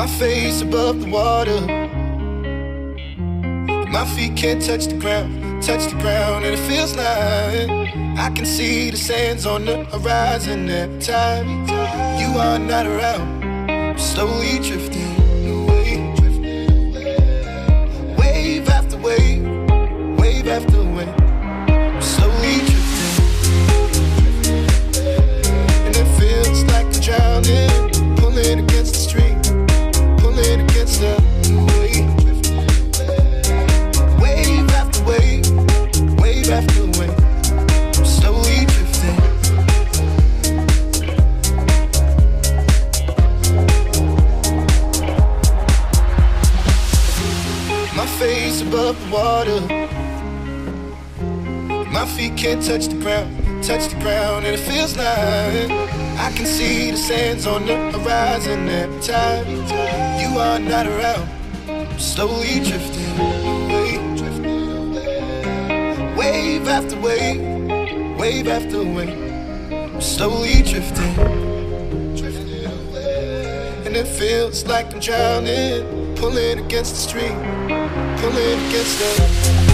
My face above the water, my feet can't touch the ground, and it feels like I can see the sands on the horizon every time you are not around. I'm slowly drifting away, wave after wave, wave after wave. I'm slowly drifting, and it feels like I'm drowning, pulling against the stream, pulling against the wave. Wave after wave, wave after wave. I'm slowly drifting. My face above the water, my feet can't touch the ground, and it feels like I can see the sands on the horizon every time you are not around. I'm slowly drifting away, wave after wave, wave after wave. I'm slowly drifting, and it feels like I'm drowning, pulling against the stream, pulling against the